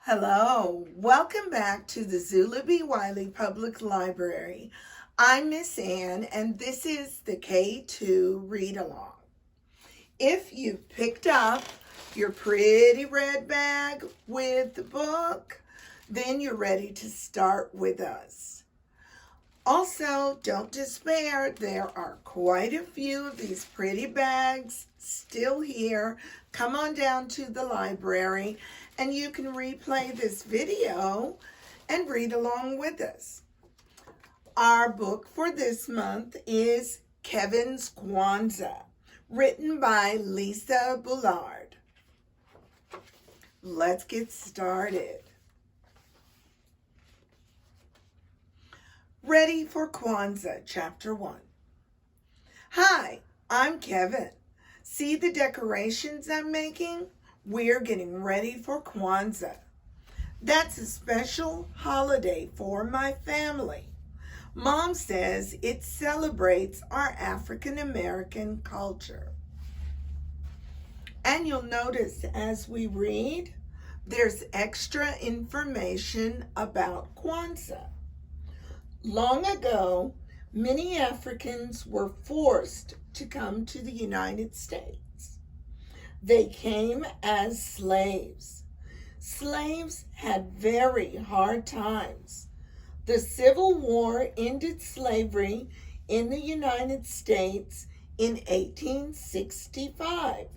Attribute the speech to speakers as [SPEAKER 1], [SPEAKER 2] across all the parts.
[SPEAKER 1] Hello, welcome back to the Zula B. Wiley Public Library. I'm Miss Ann, and this is the K-2 read-along. If you've picked up your pretty red bag with the book, then you're ready to start with us. Also, don't despair, there are quite a few of these pretty bags still here. Come on down to the library and you can replay this video and read along with us. Our book for this month is Kevin's Kwanzaa, written by Lisa Bullard. Let's get started. Ready for Kwanzaa, Chapter 1. Hi, I'm Kevin. See the decorations I'm making? We're getting ready for Kwanzaa. That's a special holiday for my family. Mom says it celebrates our African American culture. And you'll notice as we read, there's extra information about Kwanzaa. Long ago, many Africans were forced to come to the United States. They came as slaves. Slaves had very hard times. The Civil War ended slavery in the United States in 1865.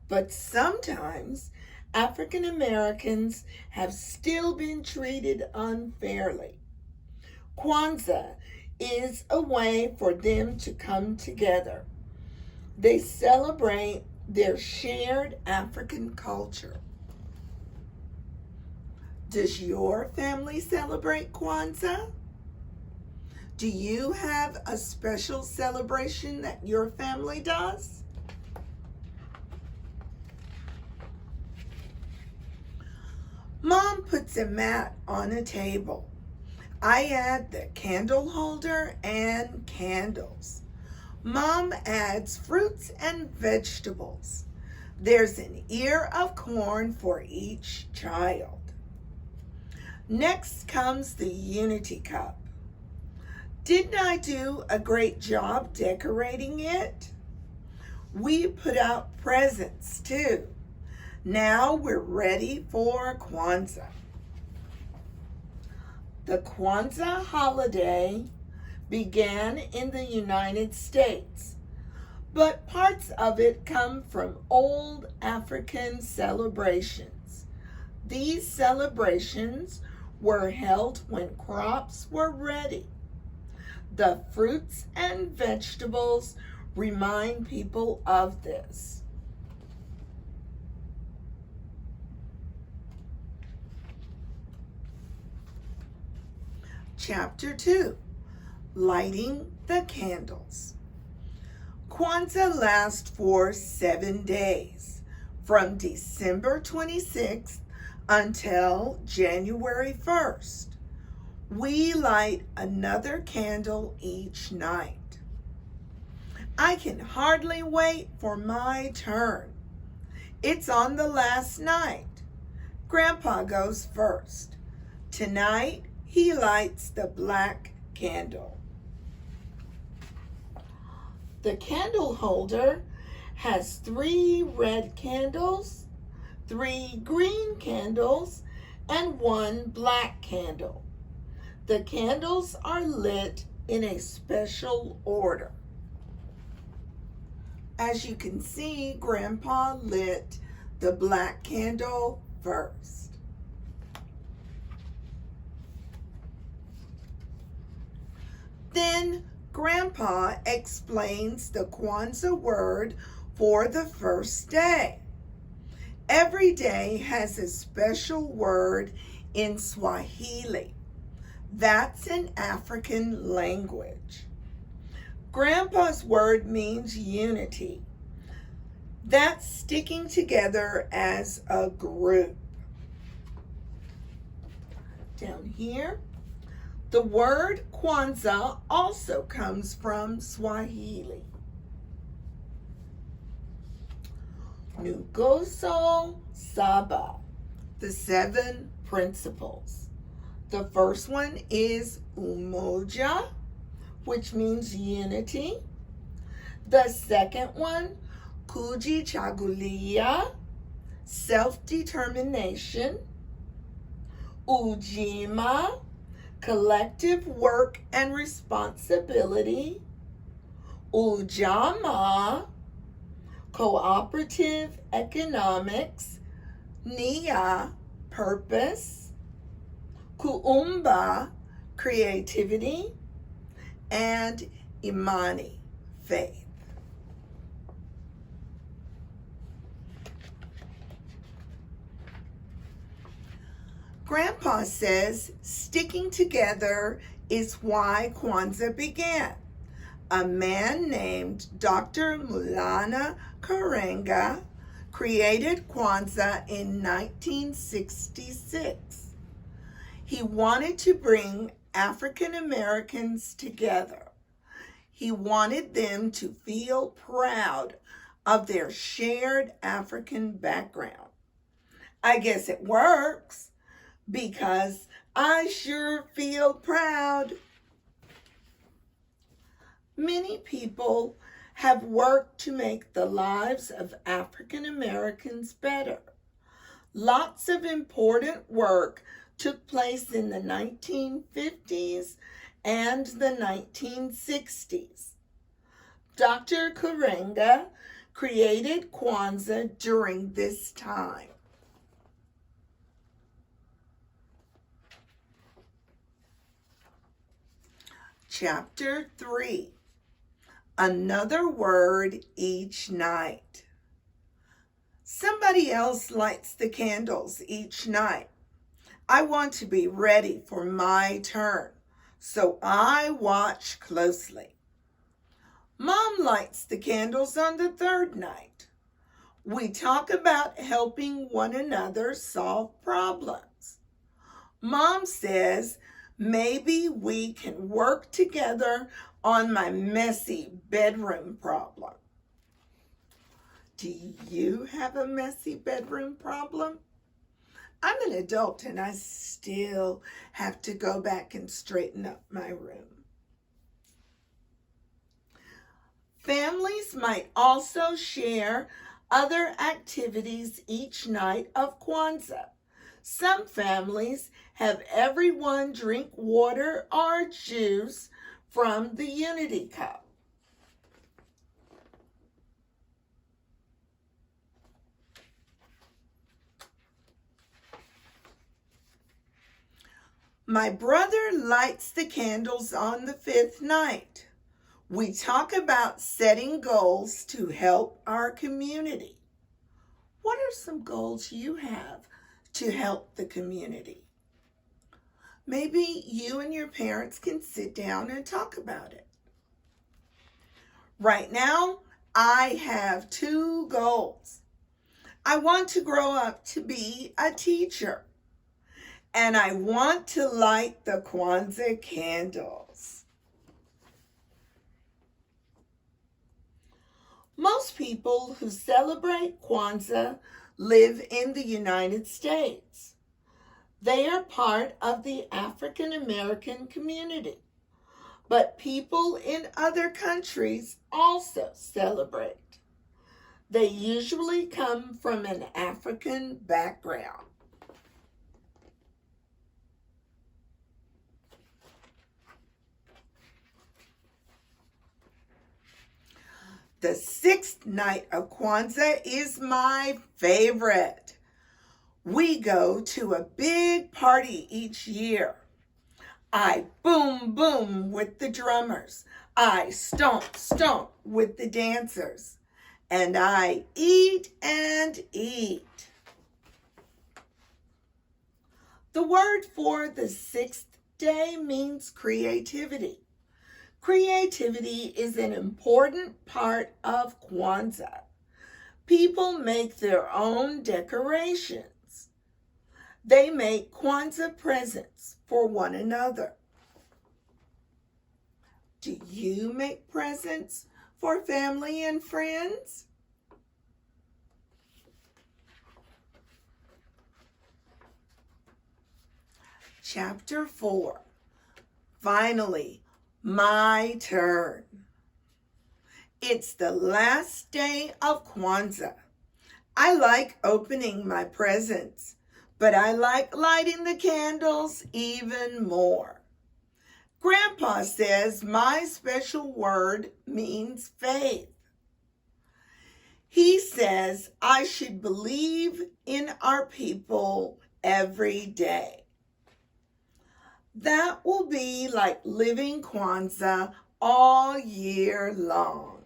[SPEAKER 1] But sometimes African Americans have still been treated unfairly. Kwanzaa is a way for them to come together. They celebrate their shared African culture. Does your family celebrate Kwanzaa? Do you have a special celebration that your family does? Mom puts a mat on a table. I add the candle holder and candles. Mom adds fruits and vegetables. There's an ear of corn for each child. Next comes the unity cup. Didn't I do a great job decorating it? We put out presents too. Now we're ready for Kwanzaa. The Kwanzaa holiday began in the United States, but parts of it come from old African celebrations. These celebrations were held when crops were ready. The fruits and vegetables remind people of this. Chapter 2, Lighting the Candles. Kwanzaa lasts for 7 days, from December 26th until January 1st. We light another candle each night. I can hardly wait for my turn. It's on the last night. Grandpa goes first. Tonight, he lights the black candle. The candle holder has 3 red candles, 3 green candles, and 1 black candle. The candles are lit in a special order. As you can see, Grandpa lit the black candle first. Then Grandpa explains the Kwanzaa word for the first day. Every day has a special word in Swahili. That's an African language. Grandpa's word means unity. That's sticking together as a group. Down here, the word Kwanzaa also comes from Swahili. Nguzo Saba, the 7 principles. The first one is umoja, which means unity. The second one, kujichagulia, self-determination. Ujima, collective work and responsibility. Ujama, cooperative economics. Nia, purpose. Kuumba, creativity. And imani, faith. Grandpa says sticking together is why Kwanzaa began. A man named Dr. Mulana Karenga created Kwanzaa in 1966. He wanted to bring African Americans together. He wanted them to feel proud of their shared African background. I guess it works, because I sure feel proud. Many people have worked to make the lives of African Americans better. Lots of important work took place in the 1950s and the 1960s. Dr. Karenga created Kwanzaa during this time. Chapter 3, another word each night. Somebody else lights the candles each night. I want to be ready for my turn, so I watch closely. Mom lights the candles on the 3rd night. We talk about helping one another solve problems. Mom says, maybe we can work together on my messy bedroom problem. Do you have a messy bedroom problem? I'm an adult and I still have to go back and straighten up my room. Families might also share other activities each night of Kwanzaa. Some families have everyone drink water or juice from the unity cup. My brother lights the candles on the 5th night. We talk about setting goals to help our community. What are some goals you have to help the community? Maybe you and your parents can sit down and talk about it. Right now, I have 2 goals. I want to grow up to be a teacher, and I want to light the Kwanzaa candles. Most people who celebrate Kwanzaa live in the United States. They are part of the African American community, but people in other countries also celebrate. They usually come from an African background. The 6th night of Kwanzaa is my favorite. We go to a big party each year. I boom, boom with the drummers. I stomp, stomp with the dancers. And I eat and eat. The word for the 6th day means creativity. Creativity is an important part of Kwanzaa. People make their own decorations. They make Kwanzaa presents for one another. Do you make presents for family and friends? Chapter 4. Finally, my turn. It's the last day of Kwanzaa. I like opening my presents, but I like lighting the candles even more. Grandpa says my special word means faith. He says I should believe in our people every day. That will be like living Kwanzaa all year long.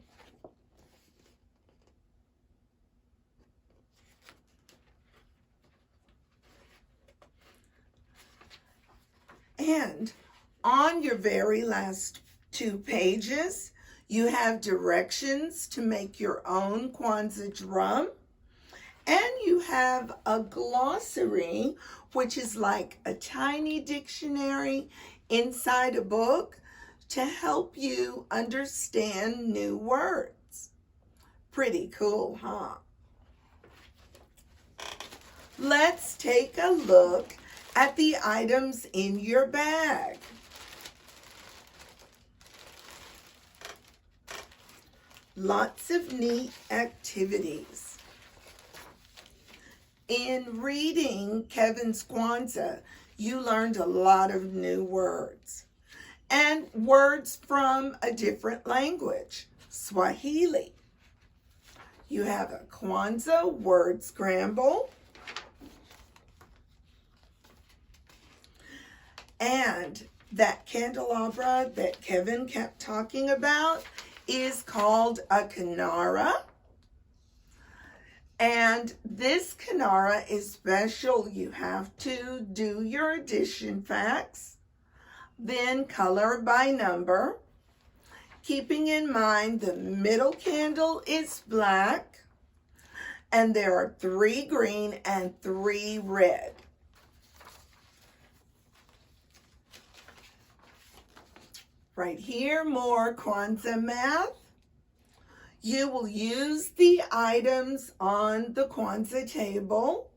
[SPEAKER 1] And on your very last 2 pages, you have directions to make your own Kwanzaa drum. And you have a glossary, which is like a tiny dictionary inside a book to help you understand new words. Pretty cool, huh? Let's take a look at the items in your bag. Lots of neat activities. In reading Kevin's Kwanzaa, you learned a lot of new words and words from a different language, Swahili. You have a Kwanzaa word scramble. And that candelabra that Kevin kept talking about is called a kinara. And this kinara is special. You have to do your addition facts, then color by number, keeping in mind the middle candle is black, and there are 3 green and 3 red. Right here, more Kwanzaa Math. You will use the items on the Kwanzaa table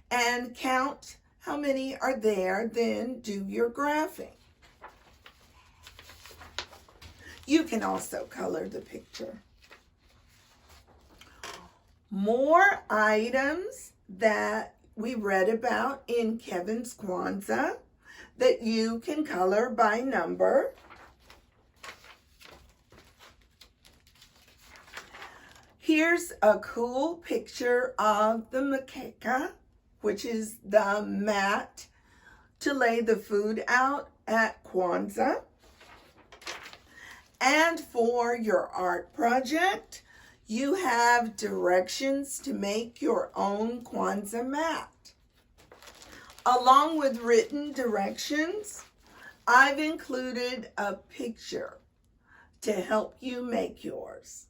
[SPEAKER 1] and count how many are there, then do your graphing. You can also color the picture. More items that we read about in Kevin's Kwanzaa that you can color by number. Here's a cool picture of the mkeka, which is the mat to lay the food out at Kwanzaa. And for your art project, you have directions to make your own Kwanzaa mat. Along with written directions, I've included a picture to help you make yours.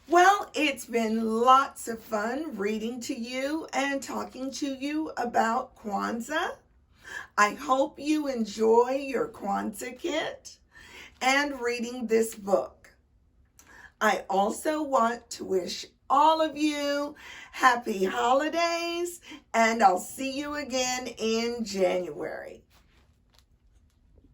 [SPEAKER 1] Well, it's been lots of fun reading to you and talking to you about Kwanzaa. I hope you enjoy your Kwanzaa kit and reading this book. I also want to wish all of you happy holidays, and I'll see you again in January.